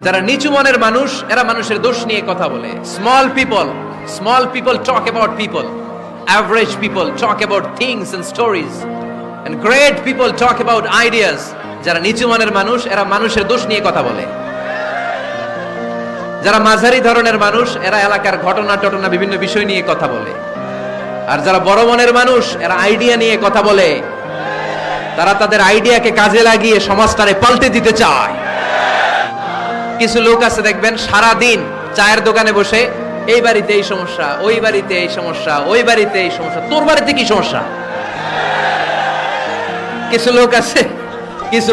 যারা নিচু মনের মানুষ এরা মানুষের দোষ নিয়ে কথা বলে। Small people talk about people, average people talk about things and stories, and great people talk about ideas. যারা নিচু মনের মানুষ এরা মানুষের দোষ নিয়ে কথা বলে। যারা মাঝারি ধরনের মানুষ এরা এলাকার ঘটনা টটনা বিভিন্ন বিষয় নিয়ে কথা বলে। আর যারা বড় মনের মানুষ এরা আইডিয়া নিয়ে কথা বলে। তারা তাদের আইডিয়াকে কাজে লাগিয়ে সমাজটারে পাল্টে দিতে চায়। কিছু লোক আছে দেখবেন সারা দিন চায়ের দোকানে বসে এই বাড়িতে এই সমস্যা, ওই বাড়িতে এই সমস্যা, ওই বাড়িতে এই সমস্যা, তোর বাড়িতে কি সমস্যা। কিছু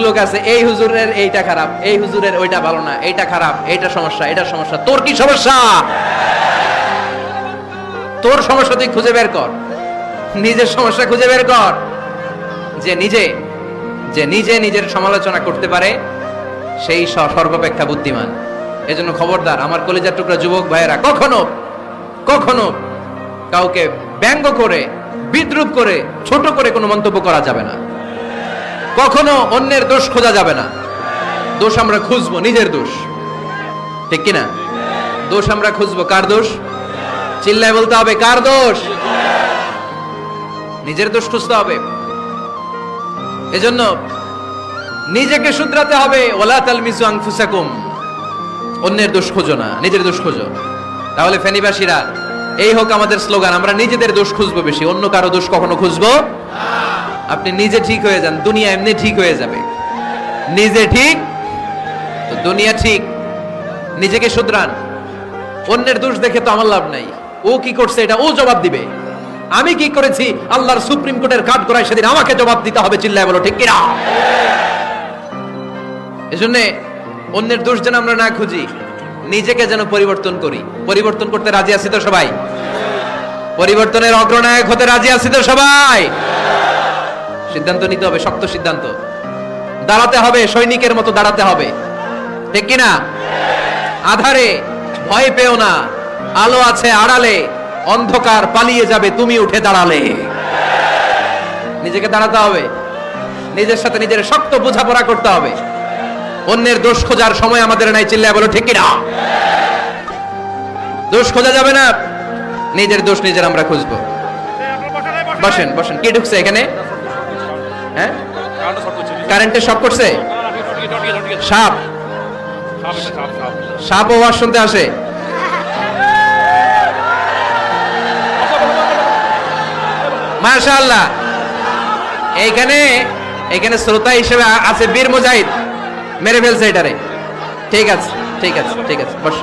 লোক আছে এই হুজুরের এইটা খারাপ, এই হুজুরের ওইটা ভালো না, এইটা খারাপ, এইটা সমস্যা, এটা সমস্যা, তোর কি সমস্যা? তোর সমস্যা তুই খুঁজে বের কর, নিজের সমস্যা খুঁজে বের কর। যে নিজে নিজের সমালোচনা করতে পারে সেই সর্বাপেক্ষা বুদ্ধিমান। এজন্য খবরদার আমার কলিজার টুকরা যুবক ভাইয়েরা, কখনো কাউকে ব্যঙ্গ করে, বিদ্রূপ করে, ছোট করে কোনো মন্তব্য করা যাবে না। কখনো অন্যের দোষ খোঁজা যাবে না। দোষ আমরা খুঁজবো, নিজের দোষ, ঠিক কিনা? দোষ আমরা খুঁজবো, কার দোষ? চিল্লায় বলতে হবে, কার দোষ? নিজের দোষ খুঁজতে হবে। এজন্য নিজেকে শুধরাতে হবে। ওয়ালা তালমিজু আনফুসাকুম, অন্যের দোষ খোঁজো না, নিজের দোষ খোঁজো। তাহলে ফেনীবাসীরা, এই হোক আমাদের স্লোগান, আমরা নিজেদের দোষ খুঁজবো বেশি, অন্য কারো দোষ কখনো খুঁজবো। আপনি নিজে ঠিক হয়ে যান, দুনিয়া এমনি ঠিক হয়ে যাবে। নিজে ঠিক তো দুনিয়া ঠিক। নিজেকে শুধরান। অন্যের দোষ দেখে তো আমার লাভ নাই। ও কি করছে এটা ও জবাব দিবে, আমি কি করেছি আল্লাহর সুপ্রিম কোর্টের কাঠ করায় সেদিন আমাকে জবাব দিতে হবে। চিল্লায় বলো, ঠিক কিনা? এজন্য অন্যের দোষ যেন আমরা না খুঁজি, নিজেকে যেন পরিবর্তন করি। পরিবর্তন করতে রাজি আছি তো সবাই? পরিবর্তনের অগ্রনায়ক হতে রাজি আছি তো সবাই? সিদ্ধান্ত নিতে হবে, শক্ত সিদ্ধান্ত। দাঁড়াতে হবে, সৈনিকের মতো দাঁড়াতে হবে, ঠিক কিনা? আধারে ভয় পেও না, আলো আছে আড়ালে, অন্ধকার পালিয়ে যাবে তুমি উঠে দাঁড়ালে। নিজেকে দাঁড়াতে হবে, নিজের সাথে নিজের শক্ত বোঝাপড়া করতে হবে। অন্যের দোষ খোঁজার সময় আমাদের নাই। চিল্লায় বলো, ঠিক কিনা? দোষ খোঁজা যাবে না, নিজের দোষ নিজের আমরা খুঁজবো। বসেন বসেন। কি ঢুকছে এখানে? হ্যাঁ, কারেন্টের শক করছে। সাপ ওয়াজ শুনতে আসে। মাশাআল্লাহ। এইখানে শ্রোতা হিসেবে আছে বীর মুজাহিদ, মেরে ফেলছে এটারে। ঠিক আছে, ঠিক আছে, ঠিক আছে, বস।